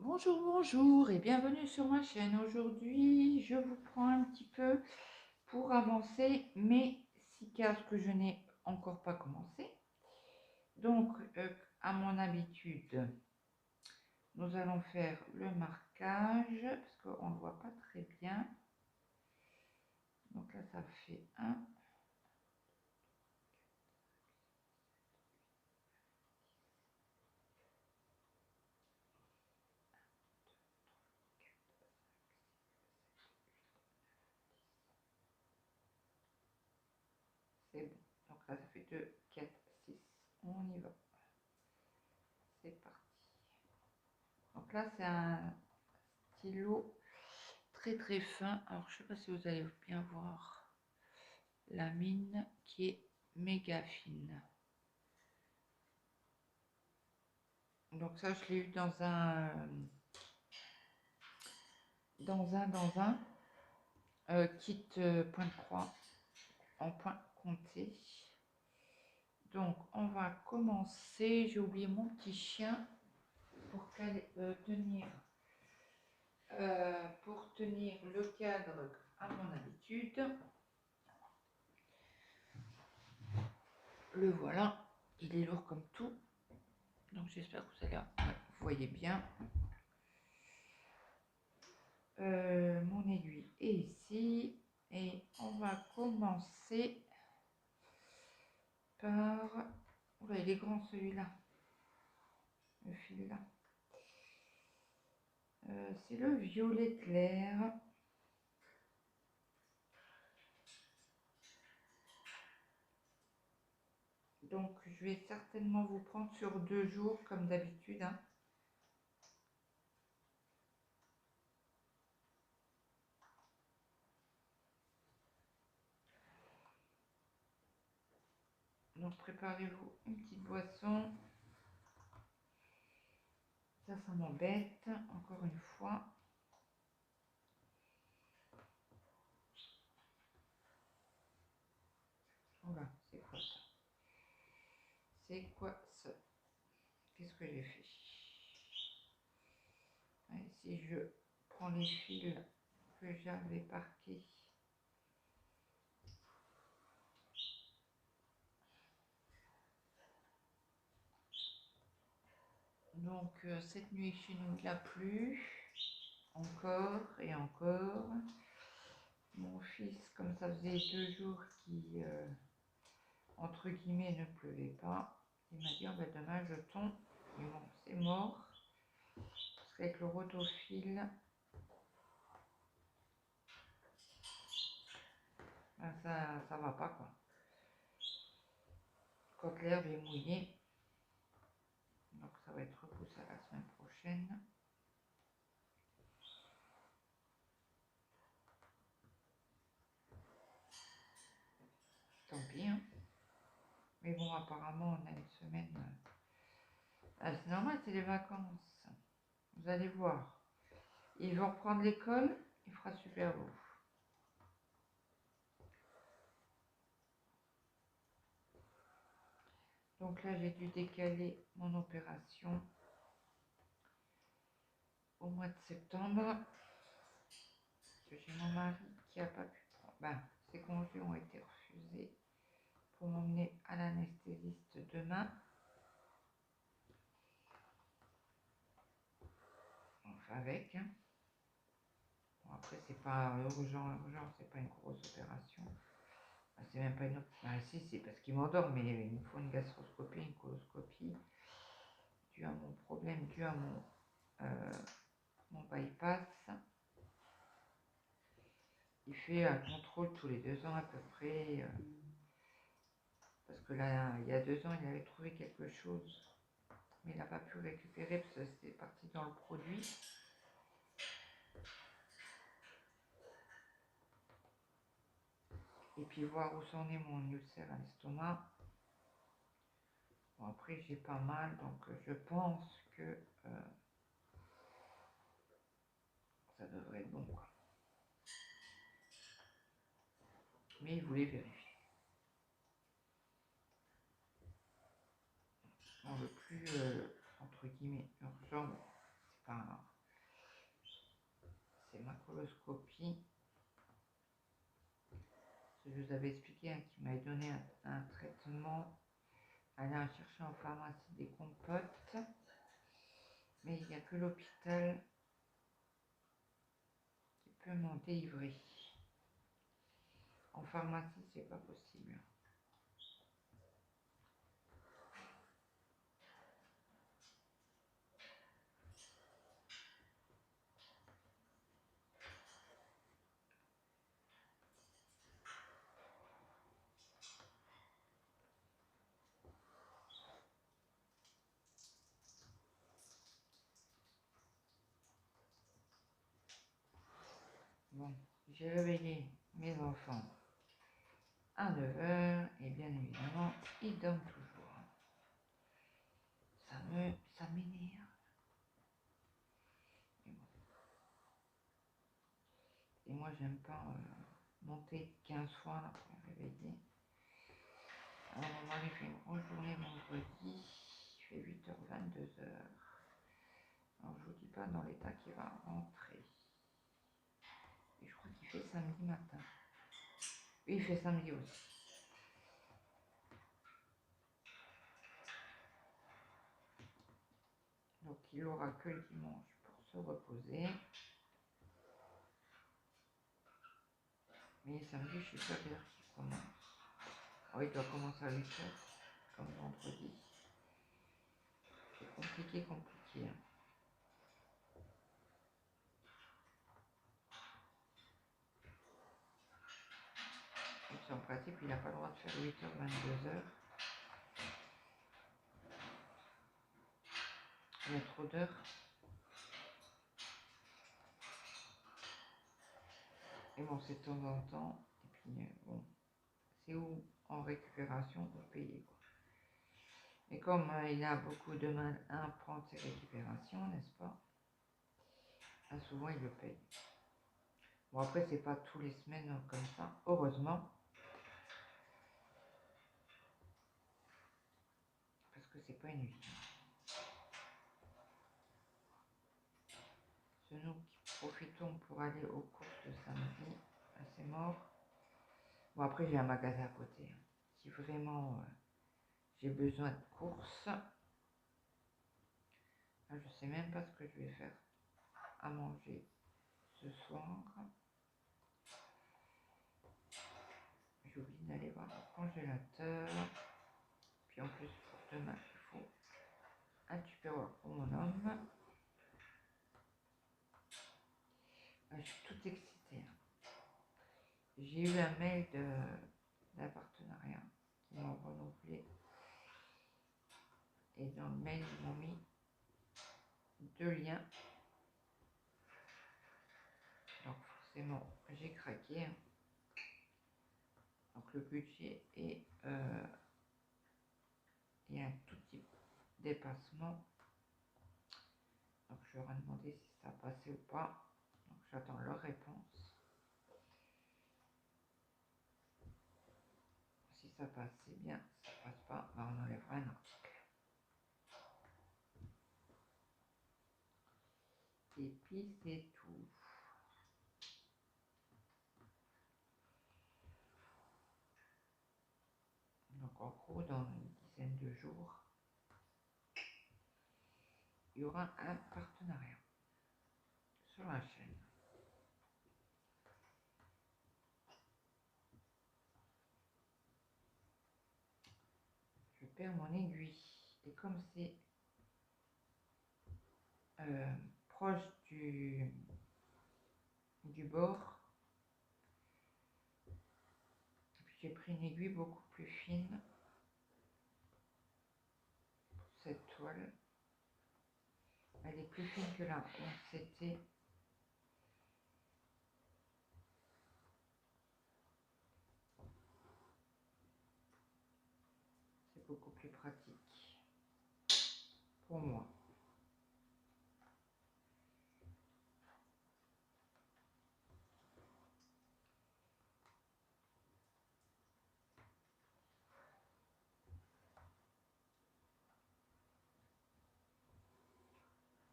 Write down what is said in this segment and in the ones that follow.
Bonjour, bonjour et bienvenue sur ma chaîne. Aujourd'hui, je vous prends un petit peu pour avancer mes 6 cases que je n'ai encore pas commencé. Donc, à mon habitude, nous allons faire le marquage parce qu'on ne le voit pas très bien. Donc là, ça fait 1. C'est bon. Donc là, ça fait 2, 4, 6. On y va. C'est parti. Donc là, c'est un stylo très très fin. Alors, je sais pas si vous allez bien voir la mine qui est méga fine. Donc ça, je l'ai eu dans un kit point de croix en point compté. Donc on va commencer. J'ai oublié mon petit chien pour tenir le cadre à mon habitude. Le voilà, il est lourd comme tout. Donc j'espère que vous voyez bien. Mon aiguille est ici et on va commencer par... Oula, il est grand celui-là, le fil là. C'est le violet clair. Donc je vais certainement vous prendre sur 2 jours comme d'habitude, hein. Donc préparez-vous une petite boisson. Ça m'embête encore une fois. Voilà, c'est quoi ça? C'est quoi ça? Qu'est-ce que j'ai fait? Ouais, si je prends les fils que j'avais parqués. Donc cette nuit chez nous il a plu. Encore et encore. Mon fils, comme ça faisait 2 jours qu'il entre guillemets ne pleuvait pas, il m'a dit oh ben demain je tombe. Mais bon, c'est mort. Parce qu'avec le rotophile, ben ça va pas quoi. Quand l'herbe est mouillée, donc ça va être repoussé à la semaine prochaine. Tant pis, hein. Mais bon, apparemment on a une semaine. C'est normal, c'est les vacances. Vous allez voir. Ils vont reprendre l'école, il fera super beau. Donc là, j'ai dû décaler mon opération au mois de septembre. J'ai mon mari qui n'a pas pu prendre. Ben, ses congés ont été refusés pour m'emmener à l'anesthésiste demain. Enfin avec. Hein. Bon, après, c'est pas urgent, c'est pas une grosse opération. Ben, c'est même pas une opération. Ben, si, c'est parce qu'il m'endort, mais il me faut une gastroscopie, une coloscopie. Dû à mon problème, dû à mon bypass. Il fait un contrôle tous les 2 ans à peu près. Parce que là, il y a 2 ans, il avait trouvé quelque chose. Mais il n'a pas pu récupérer parce que c'est parti dans le produit. Et puis voir où s'en est mon ulcère à l'estomac. Bon, après, j'ai pas mal, donc je pense que ça devrait être bon, quoi. Mais il voulait vérifier. On le plus, entre guillemets, urgent, c'est pas c'est ma coloscopie. Je vous avais expliqué hein, qu'il m'avait donné un traitement, allant chercher en pharmacie des compotes, mais il n'y a que l'hôpital qui peut m'en délivrer. En pharmacie, c'est pas possible. Bon, j'ai réveillé mes enfants à 9 h et bien évidemment, ils dorment toujours. Ça m'énerve. Et moi, j'aime pas monter 15 fois là pour les réveiller. Alors, on mari fait une grosse journée vendredi. Il fait 8 h 22 h. Alors, je vous dis pas dans l'état qu'il va rentrer. Et je crois qu'il fait samedi matin. Oui, il fait samedi aussi. Donc, il aura que le dimanche pour se reposer. Mais samedi, je suis pas à l'heure qu'il commence. Oh, il doit commencer à 8 h, comme vendredi. C'est compliqué, compliqué. Hein. En principe, il n'a pas le droit de faire 8 h 22 h. Il y a trop d'heures. Et bon, c'est de temps en temps. Et puis, bon, c'est où en récupération pour payer. Quoi. Et comme il a beaucoup de mal à prendre ses récupérations, n'est-ce pas? Souvent, il le paye. Bon, après, c'est pas tous les semaines comme ça, heureusement. Parce que c'est pas évident. C'est nous qui profitons pour aller aux courses de samedi. C'est mort. Bon, après, j'ai un magasin à côté. Hein. Si vraiment j'ai besoin de courses, je sais même pas ce que je vais faire à manger ce soir. J'ai oublié d'aller voir le congélateur. Puis en plus, pour demain, il faut un tupperware pour mon homme. Je suis toute excitée. J'ai eu un mail d'un partenariat qui m'ont renouvelé. Et dans le mail, ils m'ont mis 2 liens. Donc forcément, j'ai craqué. Donc le budget est... il y a un tout petit dépassement. Donc je leur ai demandé si ça passait ou pas. Donc j'attends leur réponse. Si ça passe, c'est bien. Si ça passe pas, ben on enlèvera un article. Et puis c'est tout. Donc en gros, dans une dizaine de jours, il y aura un partenariat sur la chaîne. Je perds mon aiguille. Et comme c'est proche du bord, j'ai pris une aiguille beaucoup plus fine pour cette toile. Elle est plus fine que là. C'était beaucoup plus pratique pour moi.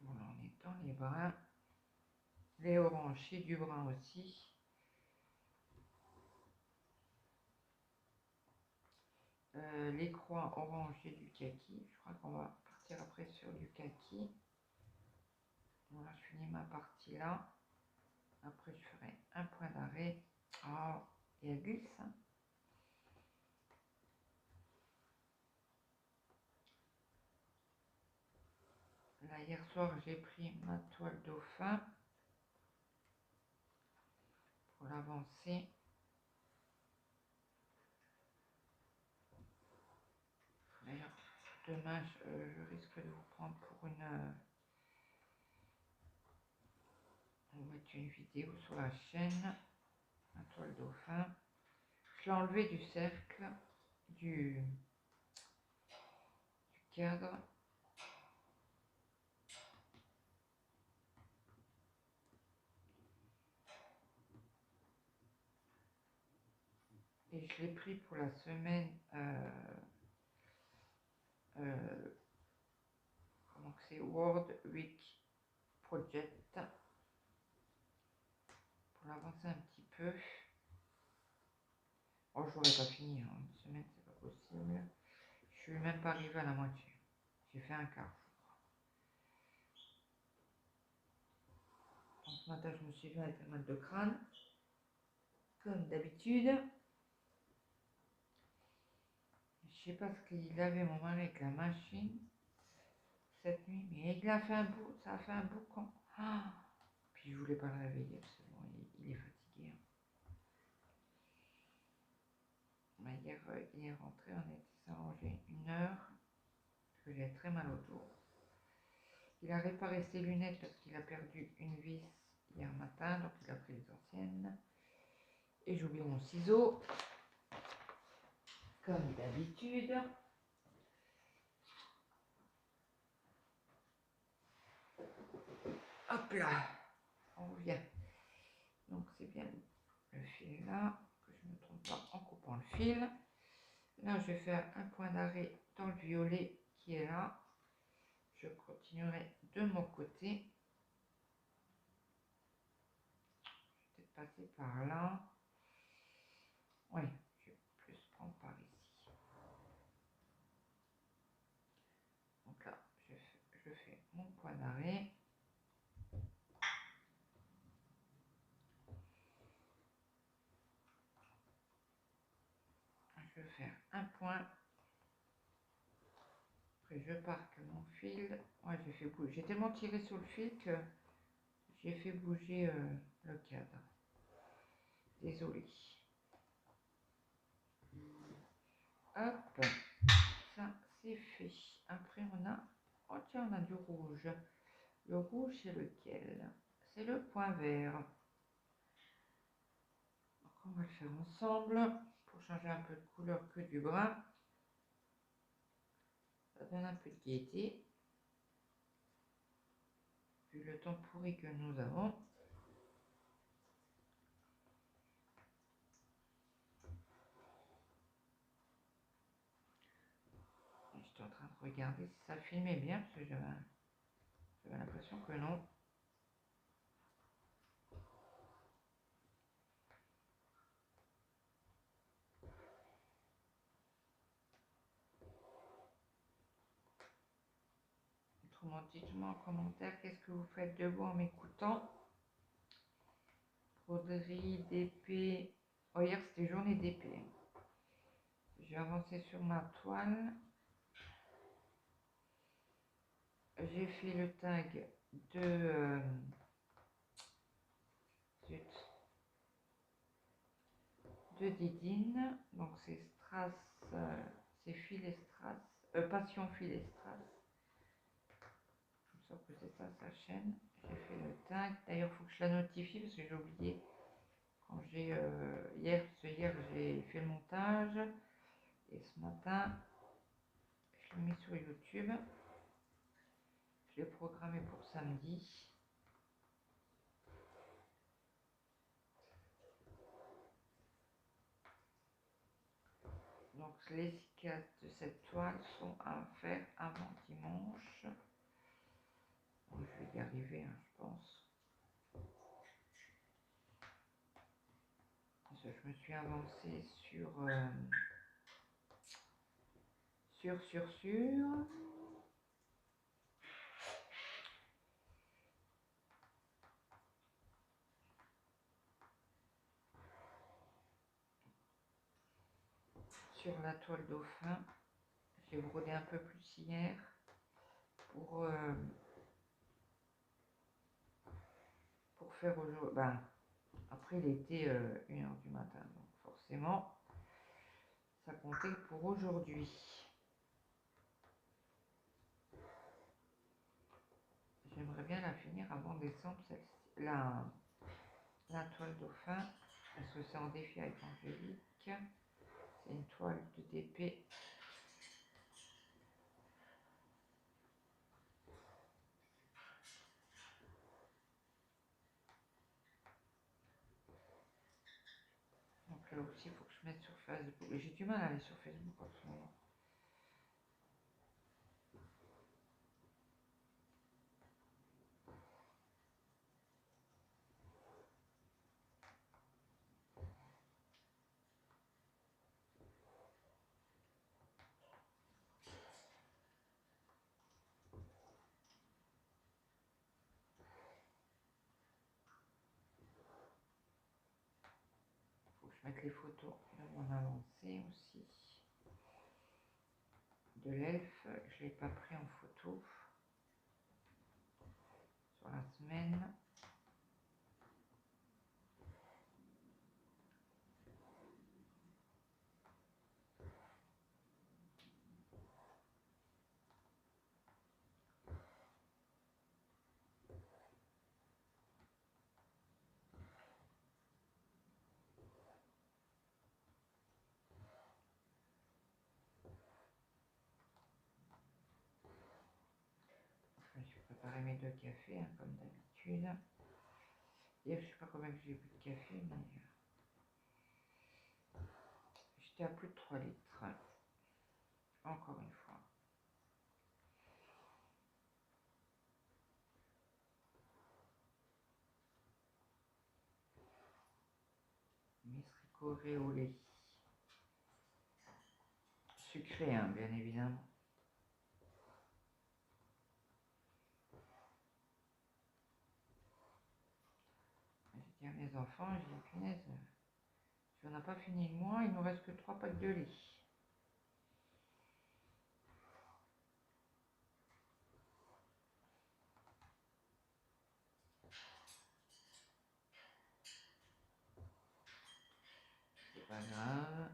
Voilà, on est dans les brins. les oranges et du brun aussi. Les croix orange et du kaki. Je crois qu'on va partir après sur du kaki. Voilà, je finis ma partie là. Après, je ferai un point d'arrêt. Oh, et elle glisse. Hein. Là, hier soir, j'ai pris ma toile dauphin pour l'avancer. D'ailleurs, demain, je risque de vous prendre pour mettre une vidéo sur la chaîne. La toile dauphin. Je l'ai enlevé du cercle, du cadre. Et je l'ai pris pour la semaine, comment que c'est, World Week Project, pour l'avancer un petit peu. Oh, je n'aurais pas fini, hein. Une semaine, c'est pas possible. Je suis même pas arrivée à la moitié. J'ai fait un quart, je crois. Donc ce matin, je me suis fait avec un mal de crâne, comme d'habitude. Je sais pas ce qu'il avait mon mari avec la machine cette nuit, mais il a fait un bout, ça a fait un boucan. Ah, puis je voulais pas le réveiller parce que bon, il est fatigué. Hein. Mais hier, il est rentré, on était s'arranger 1 heure, parce que j'ai très mal au dos. Il a réparé ses lunettes parce qu'il a perdu une vis hier matin, donc il a pris les anciennes. Et j'ai oublié mon ciseau, comme d'habitude. Hop là, on revient. Donc c'est bien le fil là, que je ne me trompe pas en coupant le fil. Là, je vais faire un point d'arrêt dans le violet qui est là. Je continuerai de mon côté. Je vais peut-être passer par là. Oui, je vais plus prendre par ici. Donc là, je fais mon point d'arrêt. Je vais faire un point. Après, je parque mon fil. Ouais, j'ai fait bouger. J'ai tellement tiré sur le fil que j'ai fait bouger le cadre. Désolée. Hop, ça c'est fait. Après, on a... Oh tiens, on a du rouge. Le rouge, c'est lequel? C'est le point vert. Donc, on va le faire ensemble pour changer un peu de couleur que du brun. Ça donne un peu de gaieté. Vu le temps pourri que nous avons. J'étais en train de regarder si ça filmait bien, parce que j'avais l'impression que non. Autrement, dites-moi en commentaire qu'est-ce que vous faites de vous en m'écoutant. Broderie d'épée. Oh, hier c'était journée d'épée. J'ai avancé sur ma toile. J'ai fait le tag de Didine. Donc c'est strass, c'est fil et strass, passion fil et strass. Je me que c'est ça sa chaîne. J'ai fait le tag. D'ailleurs, il faut que je la notifie parce que j'ai oublié quand j'ai hier, parce que hier j'ai fait le montage et ce matin je l'ai mis sur YouTube. Je l'ai programmé pour samedi. Donc les cicatrices de cette toile sont à faire avant dimanche. Bon, je vais y arriver, hein, je pense. suis avancée sur la toile dauphin. J'ai brodé un peu plus hier pour faire aujourd'hui. Ben, après il était 1h du matin, donc forcément ça comptait pour aujourd'hui. J'aimerais bien la finir avant décembre, celle-ci, la toile dauphin, parce que c'est en défi avec Angélique. C'est une toile de DP. Donc là aussi, il faut que je mette sur Facebook. J'ai du mal à aller sur Facebook en ce moment. Il faut que je mette les photos de mon avancée aussi. De l'elfe, je ne l'ai pas pris en photo sur la semaine. Je me suis préparé mes 2 cafés, hein, comme d'habitude. Hier, je ne sais pas combien j'ai bu de café, mais j'étais à plus de 3 litres. Encore une fois. Mistrico au lait. Sucré, hein, bien évidemment. J'ai dit à mes enfants, j'ai dit, punaise, si on n'a pas fini le mois, il nous reste que 3 packs de lait. C'est pas grave.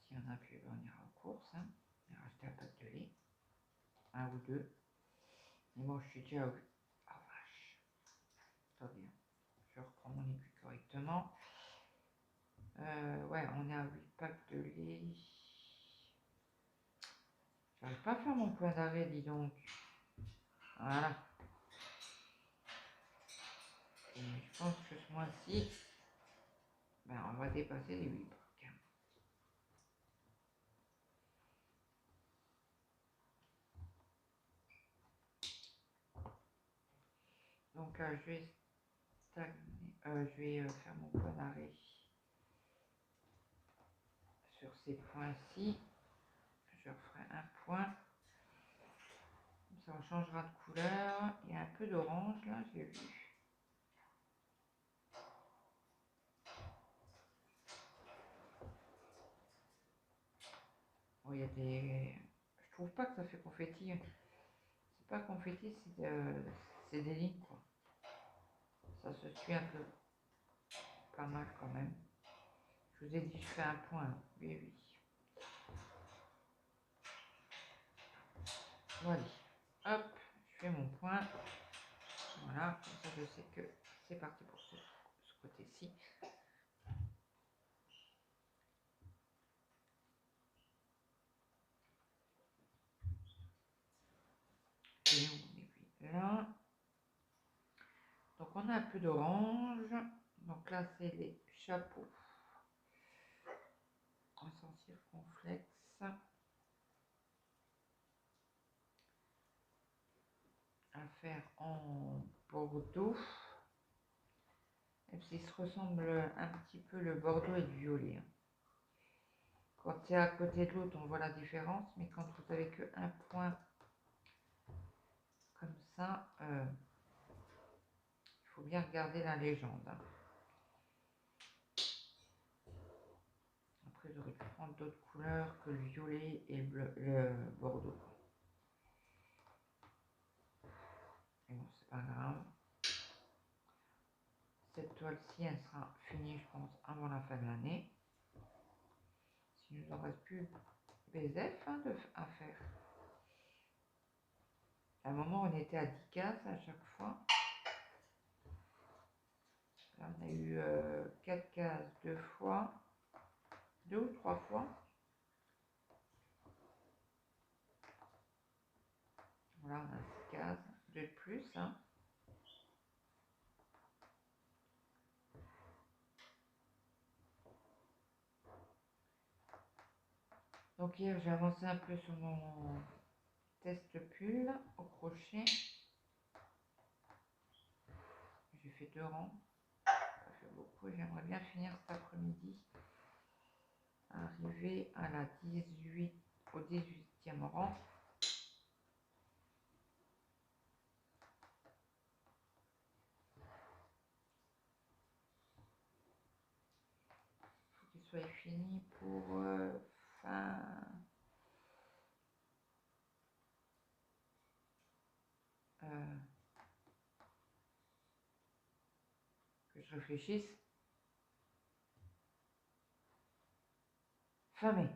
Si on a plus, on ira aux courses. Hein. Il va rester un pack de lait. 1 ou 2. Et moi, je suis déjà au... Oh vache. Attendez, je reprends mon épi correctement. Ouais, on est à 8 packs de lait. J'arrive pas à faire mon point d'arrêt, dis donc. Voilà. Et je pense que ce mois-ci, ben, on va dépasser les 8 packs. Donc, je vais stagner. Je vais faire mon point d'arrêt sur ces points-ci. Je referai un point. Ça on changera de couleur. Il y a un peu d'orange là, j'ai vu. Bon, il y a des... Je trouve pas que ça fait confetti. C'est pas confetti, c'est des lignes quoi. Ça se suit un peu. Pas mal quand même. Je vous ai dit, je fais un point. Oui, oui. Voilà. Hop, je fais mon point. Voilà, comme ça je sais que c'est parti pour ce côté-ci. Et on est là. Donc on a un peu d'orange. Donc là c'est les chapeaux en sens circonflexe. À faire en bordeaux. Même s'il se ressemble un petit peu le bordeaux et le violet. Hein. Quand c'est à côté de l'autre, on voit la différence, mais quand vous avez qu'un point comme ça, il faut bien regarder la légende. Hein. Après, j'aurais pu prendre d'autres couleurs que le violet et le bordeaux. Mais bon, c'est pas grave. Cette toile-ci, elle sera finie, je pense, avant la fin de l'année. S'il nous en reste plus BZF hein, à faire. À un moment, on était à 10 cases à chaque fois. Là, on a eu 4 cases 2 fois, 2 ou 3 fois. Voilà, on a 6 cases, 2 de plus. Hein. Donc hier, j'ai avancé un peu sur mon test pull au crochet. J'ai fait 2 rangs. Ça fait beaucoup. J'aimerais bien finir cet après-midi. Arriver à la 18, au 18e rang. Il faut qu'il soit fini pour fin... que je réfléchisse. Fin mai.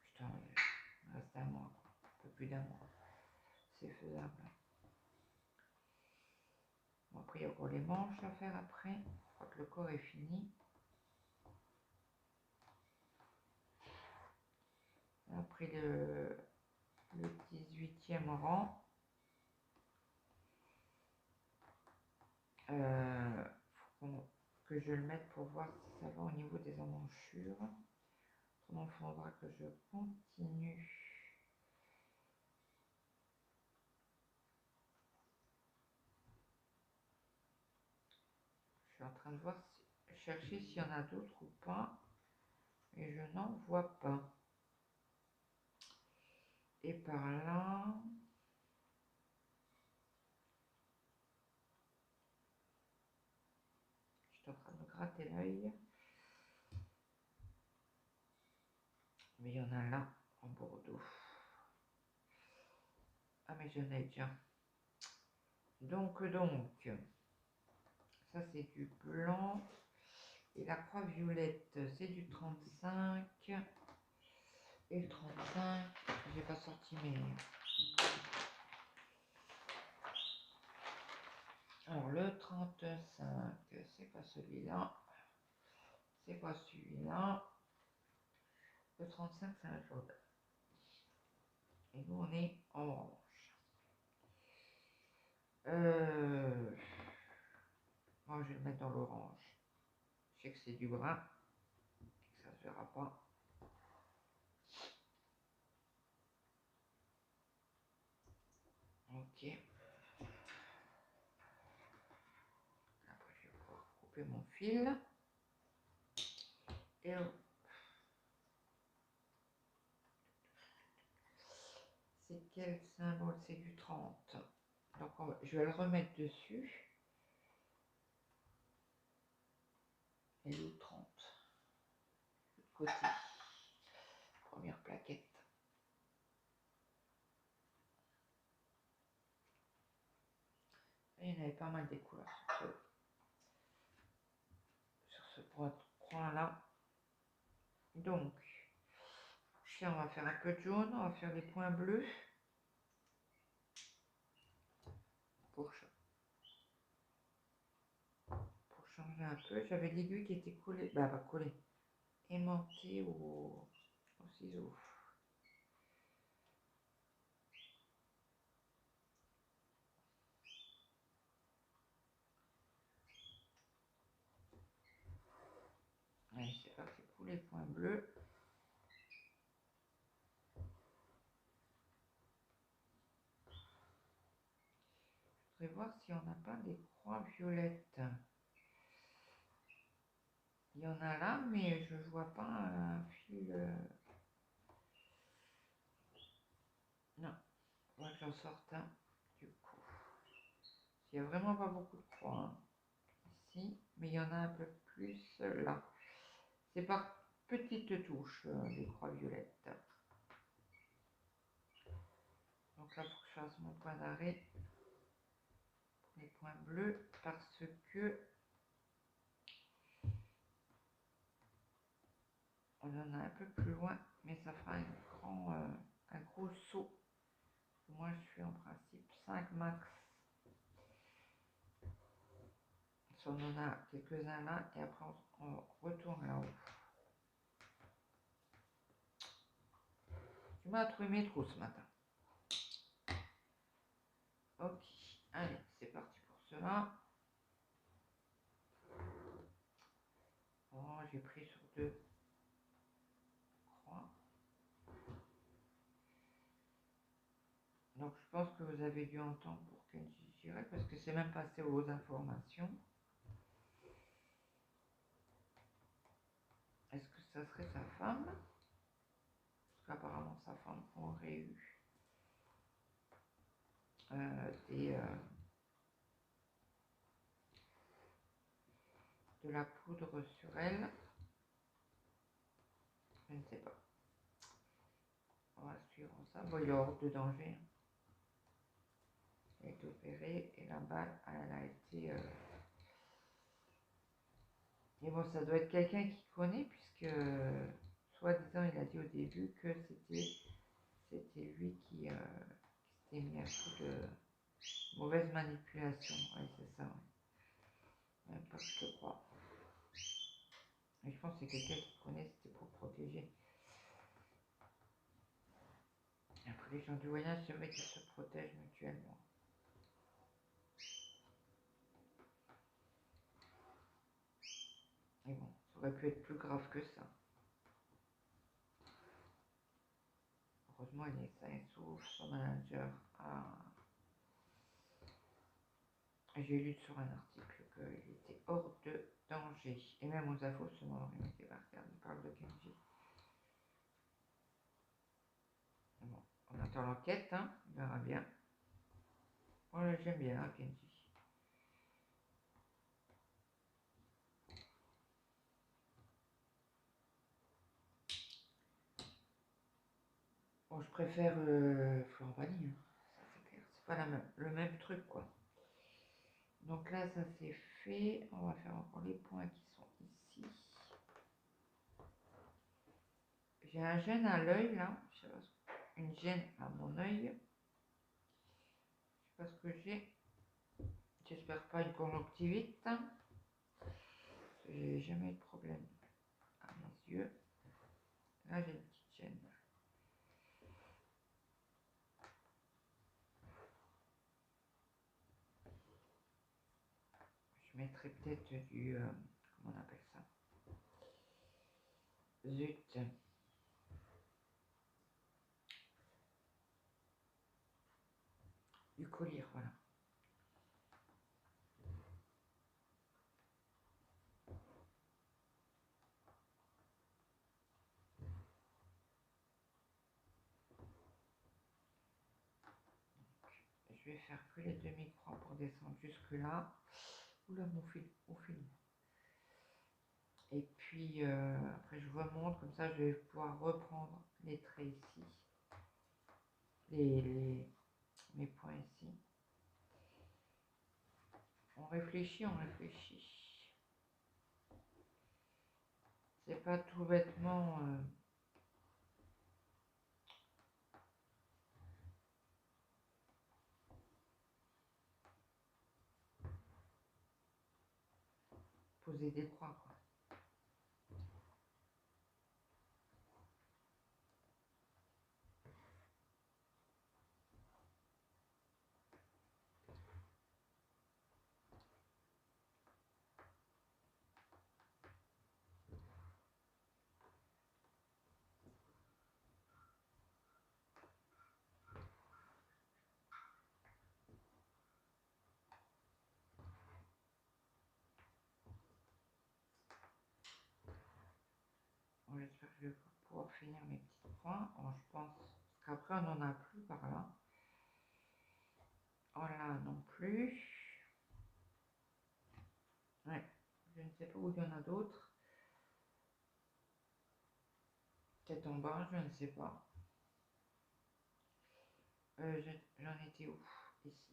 Putain, il reste un mois, quoi. Un peu plus d'un mois. C'est faisable. Bon, après, il y a encore les manches à faire après. Je crois que le corps est fini. Après le 18e rang, faut que je le mette pour voir si ça va au niveau des emmanchures. Autrement, il faudra que je continue. Je suis en train de voir chercher s'il y en a d'autres ou pas. Et je n'en vois pas. Et par là... Je suis en train de me gratter l'œil. Mais il y en a là, en Bordeaux. Ah, mais j'en ai déjà. Donc, ça c'est du blanc. Et la croix violette, c'est du 35. Et le 35, j'ai pas sorti mes... Alors, le 35, c'est pas celui-là. C'est pas celui-là. Le 35, c'est un jaune. Et nous, on est en orange. Moi, je vais le mettre dans l'orange. Je sais que c'est du brun. Ça se verra pas. Ok. Après, je vais pouvoir couper mon fil. Et c'est quel symbole? C'est du 30. Donc, je vais le remettre dessus. Et le 30. De côté. Première plaquette. Et il y en avait pas mal des couleurs sur ce point-là. Donc, on va faire un peu de jaune, on va faire les points bleus. Pour changer un peu, j'avais l'aiguille qui était collée, bah pas collée, aimantée au ciseau. Allez, c'est parti pour les points bleus. Je voudrais voir si on n'a pas des croix violettes. Il y en a là, mais je vois pas un fil. Non, on va que j'en sorte un du coup. Il n'y a vraiment pas beaucoup de croix hein, ici, mais il y en a un peu plus là. C'est par petites touches, les croix violettes. Donc là, il faut que je fasse mon point d'arrêt, les points bleus, parce que on en a un peu plus loin, mais ça fera un gros saut. Moi, je suis en principe 5 max. Si on en a quelques-uns là, et après on retourne là-haut. Tu m'as trouvé mes trous ce matin. Ok, allez, c'est parti pour cela. Oh, j'ai pris sur 2 croix. Donc je pense que vous avez dû entendre pour Kenji Girac, parce que c'est même passé aux informations. Est-ce que ça serait sa femme? Parce qu'apparemment sa femme aurait eu de la poudre sur elle. Je ne sais pas. On va suivre ça. Bon, il est hors de danger. Elle est opérée et la balle, elle a été... Et bon, ça doit être quelqu'un qui connaît, puisque, soi-disant, il a dit au début que c'était lui qui s'était mis à coup de mauvaise manipulation. Oui, c'est ça. Ouais. Même pas que je te crois. Et je pense que c'est quelqu'un qui connaît, c'était pour protéger. Et après, les gens du voyage, c'est vrai qu'ils se protègent mutuellement. Et bon, ça aurait pu être plus grave que ça. Heureusement, il est sain et sauf. Son manager a... J'ai lu sur un article qu'il était hors de danger. Et même aux infos, ce moment, il était regarde, il parle de Kenji. Bon, on attend l'enquête, hein, on verra bien. Moi, j'aime bien hein, Kenji. Bon, je préfère Florent Pagny, hein. Ça c'est clair. C'est pas le même truc, quoi. Donc là, ça c'est fait. On va faire encore les points qui sont ici. J'ai un gène à l'œil, là. Je sais pas, une gêne à mon œil. Je sais pas ce que j'ai. J'espère pas une conjonctivite. J'ai jamais eu de problème à mes yeux. Là, j'ai une petite gêne. Je mettrai peut-être du... comment on appelle ça? Zut. Du collyre, voilà. Je vais faire que les demi-croix pour descendre jusque là. Oula, mon fil, mon fil. Et puis après je remonte, comme ça je vais pouvoir reprendre les traits ici. Mes points ici. On réfléchit, on réfléchit. C'est pas tout bêtement... poser des croix, quoi. je vais pouvoir finir mes petites croix. Bon, je pense qu'après on n'en a plus par là. Oh là non plus. Ouais, je ne sais pas où il y en a d'autres. Peut-être en bas, je ne sais pas. J'en étais où? Ici.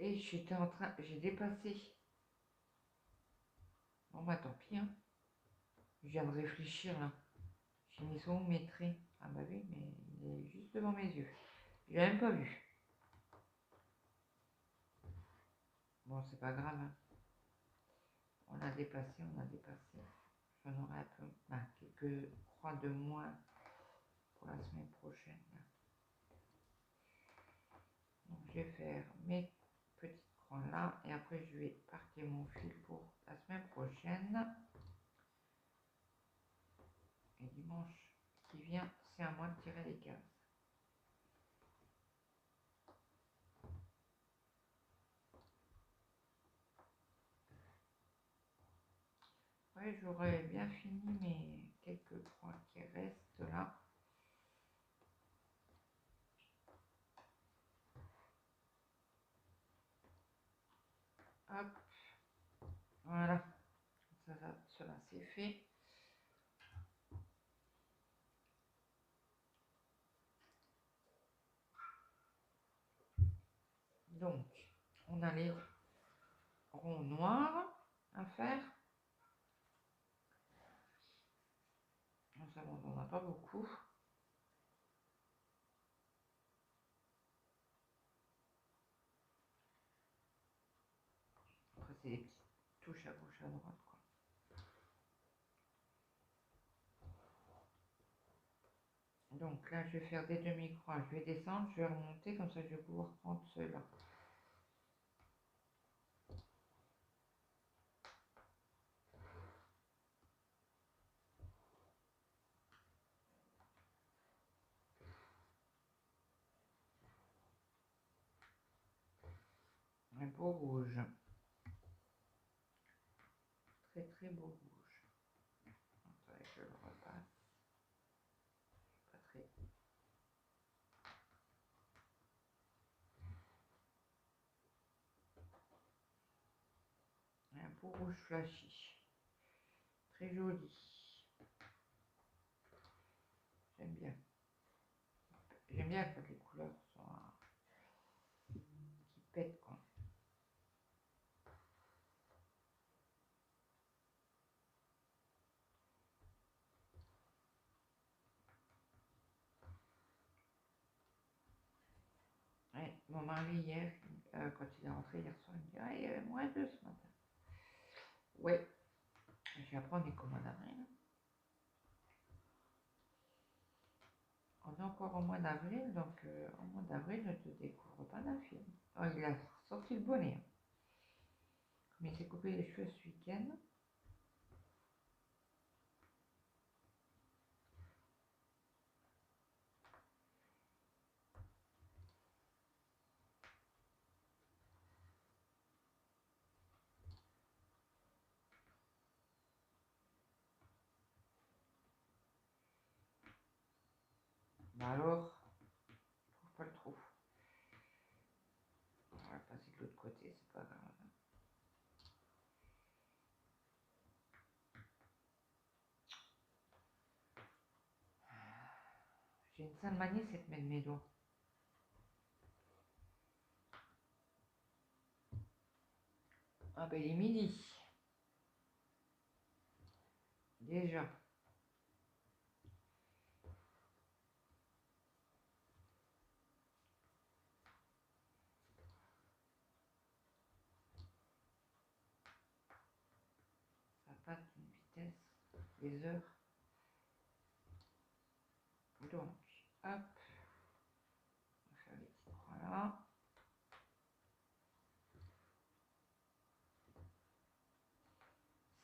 Et j'étais en train, j'ai dépassé. Bon bah tant pis, hein. Je viens de réfléchir là. J'ai mis son mes traits. Ah bah oui, mais il est juste devant mes yeux. J'ai même pas vu. Bon, c'est pas grave, hein. On a dépassé, on a dépassé. J'en aurai un peu, quelques croix de moins pour la semaine prochaine. Donc je vais faire mes petites croix là et après je vais partir mon fil pour la semaine prochaine. Et dimanche qui vient, c'est à moi de tirer les cases. Ouais, j'aurais bien fini mes quelques croix qui restent là. Hop, voilà, cela c'est fait. Donc, on a les ronds noirs à faire. Ça, on n'en a pas beaucoup. Après, c'est des petites touches à gauche, à droite, quoi. Donc là, je vais faire des demi-croix. Je vais descendre, je vais remonter, comme ça, je vais pouvoir prendre ceux-là. Un beau rouge. Très, très beau rouge. Attendez, je le repasse. Pas très... Un beau rouge flashy. Très joli. J'aime bien. J'aime bien quand les couleurs sont qui pètent, quoi. Ouais, mon mari hier, quand il est rentré hier soir, il me dit ah, il y avait -2 ce matin. Ouais, je vais apprendre les commandes d'avril. On est encore au mois d'avril, donc au mois d'avril, ne te découvre pas d'un film. Oh, il a sorti le bonnet. Comme il s'est coupé les cheveux ce week-end. Bah alors, je trouve pas le trou. On va passer de l'autre côté, c'est pas grave. J'ai une sale manie, c'est de mettre mes doigts. Ah ben il est midi. Déjà. Ça passe d'une vitesse. Les heures. Donc, hop, on va faire les petits croix là.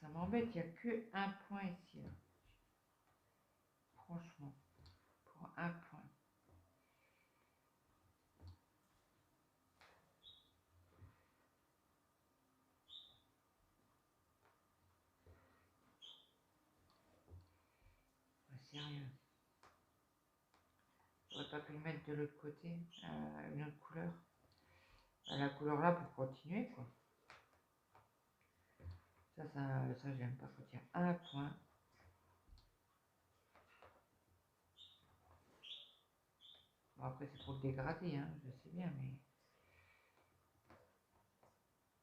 Ça m'embête, il n'y a que un point ici, là. Franchement, pour un point. Sérieux. J'aurais pas pu le mettre de l'autre côté, une autre couleur. La couleur là pour continuer, quoi. Ça j'aime pas quand il y a un point. Bon, après c'est pour le dégrader, hein, je sais bien, mais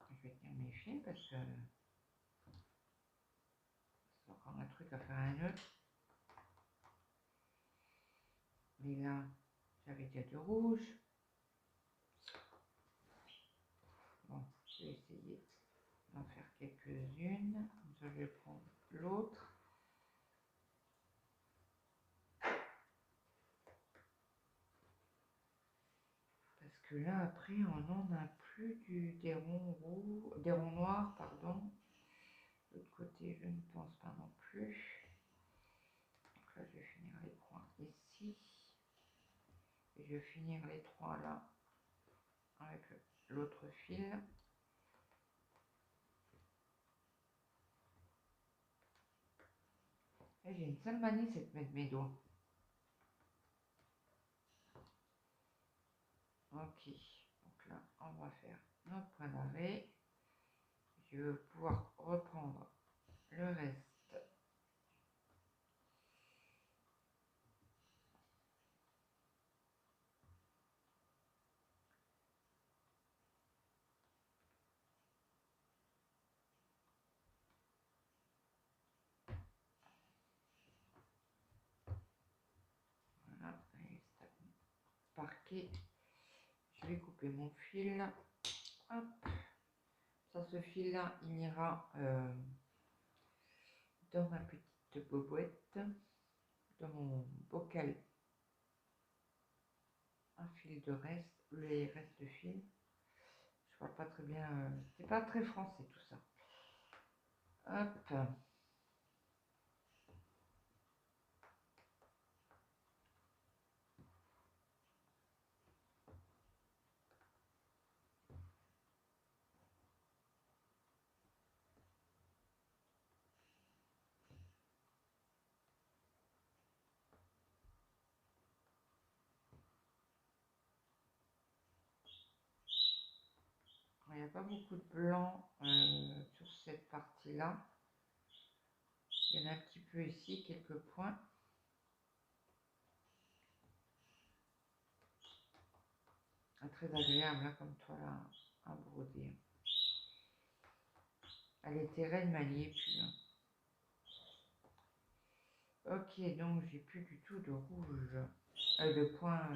je vais tenir mes fils parce que c'est encore un truc à faire un nœud. Mais là, j'avais déjà du rouge. Bon, je vais essayer d'en faire quelques-unes. Comme ça, je vais prendre l'autre. Parce que là, après, on n'en a plus des ronds des ronds noirs, pardon. De l'autre côté, je ne pense pas non plus. Donc là, je vais finir les points ici. Et je vais finir les trois là avec l'autre fil. Et j'ai une seule manie, c'est de mettre mes doigts. Ok, donc là, on va faire notre point d'arrêt. Je vais pouvoir reprendre le reste. Voilà, parquet. Je vais couper mon fil. Hop. Ça, ce fil-là, il ira dans ma petite boîte, dans mon bocal. Un fil de reste, les restes de fil. Je parle pas très bien, c'est pas très français tout ça. Hop. Il n'y a pas beaucoup de blanc sur cette partie-là. Il y en a un petit peu ici, quelques points. Très agréable hein, comme toile à broder. Elle était raide, mais elle n'y est plus. Hein. Ok, donc j'ai plus du tout de rouge, de points,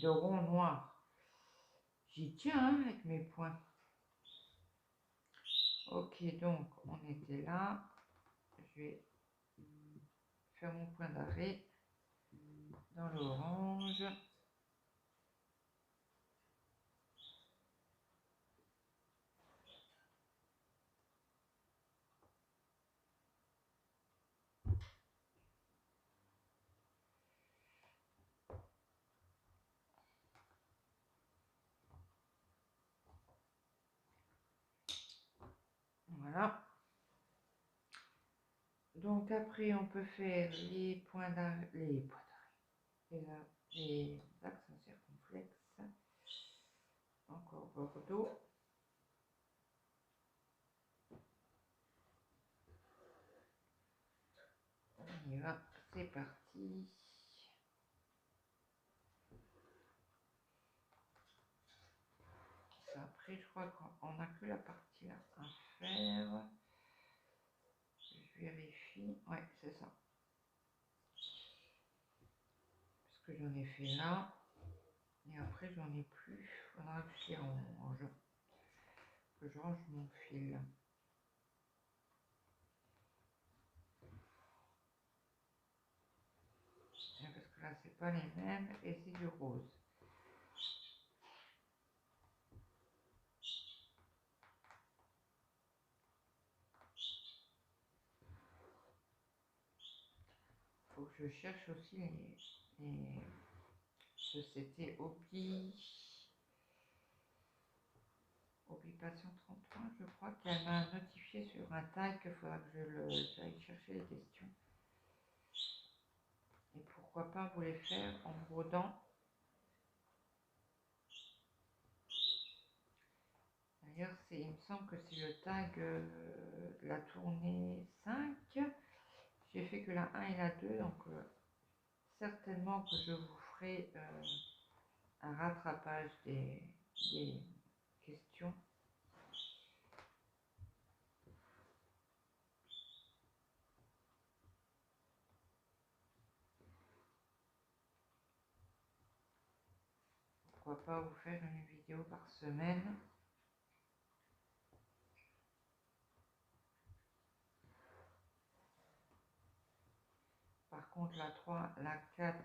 de rond noir. J'y tiens hein, avec mes points. Ok, donc on était là. Je vais faire mon point d'arrêt dans l'orange. Voilà. Donc après, on peut faire les points d'arrêt, les accents circonflexes. Encore bordeaux. On y va, c'est parti. Après, je crois qu'on n'a que la partie là à faire. Je vérifie. Ouais, c'est ça. Parce que j'en ai fait là. Et après, j'en ai plus. Faudra que je les range. Que je range mon fil. Parce Là, c'est pas les mêmes et c'est du rose. Faut que je cherche aussi les sociétés Hobby Passion 33, je crois qu'elle m'a notifié sur un tag qu'il faudra que j'aille chercher les questions. Et pourquoi pas vous les faire en brodant. D'ailleurs, il me semble que c'est le tag de la tournée 5. J'ai fait que la 1 et la 2, donc certainement que je vous ferai un rattrapage des questions. Pourquoi pas vous faire une vidéo par semaine. Par contre, la 3, la 4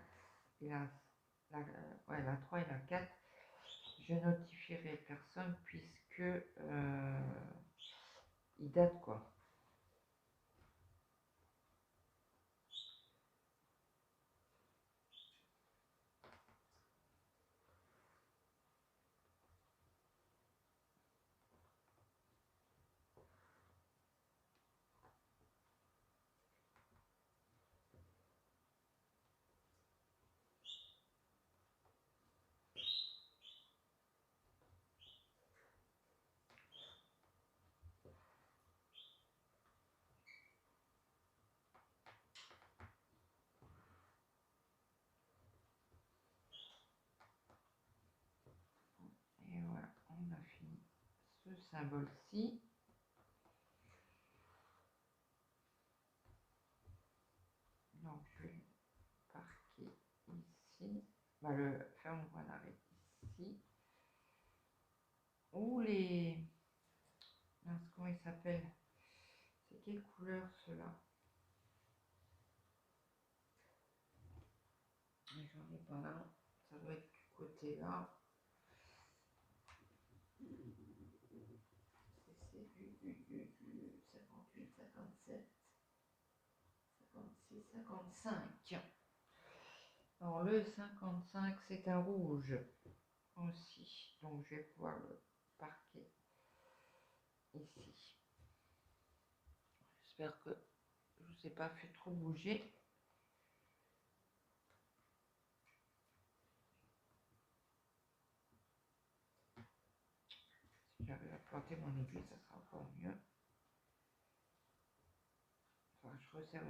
et la 3 et la 4, je notifierai personne puisque ils datent quoi. Et voilà, on a fini ce symbole-ci. Donc je vais parquer ici, le faire mon point d'arrêt ici. Ou les... Mince, comment il s'appelle? C'est quelle couleur ceux-là? J'en ai pas là. Ça doit être du côté là. C'est du 58, 57, 56, 55. Alors le 55, c'est un rouge aussi. Donc je vais pouvoir le parquer ici. J'espère que je ne vous ai pas fait trop bouger. Si j'arrive à planter mon aiguille, ça sera encore mieux. Enfin, je resserre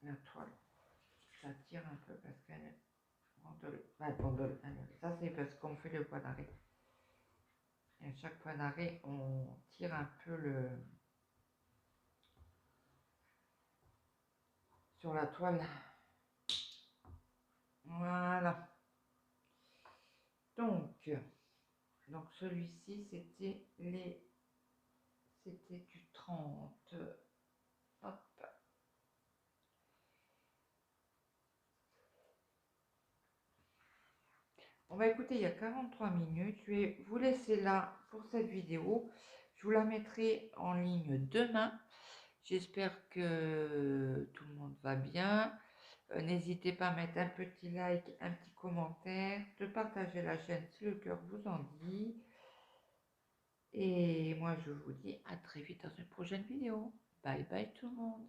la toile. Ça tire un peu parce qu'elle pendole. Ça c'est parce qu'on fait le point d'arrêt. Et à chaque point d'arrêt, on tire un peu sur la toile. Voilà. Donc celui-ci, c'était du 30. Hop. On va écouter, il y a 43 minutes. Je vais vous laisser là pour cette vidéo. Je vous la mettrai en ligne demain. J'espère que tout le monde va bien. N'hésitez pas à mettre un petit like, un petit commentaire, de partager la chaîne si le cœur vous en dit. Et moi, je vous dis à très vite dans une prochaine vidéo. Bye bye tout le monde.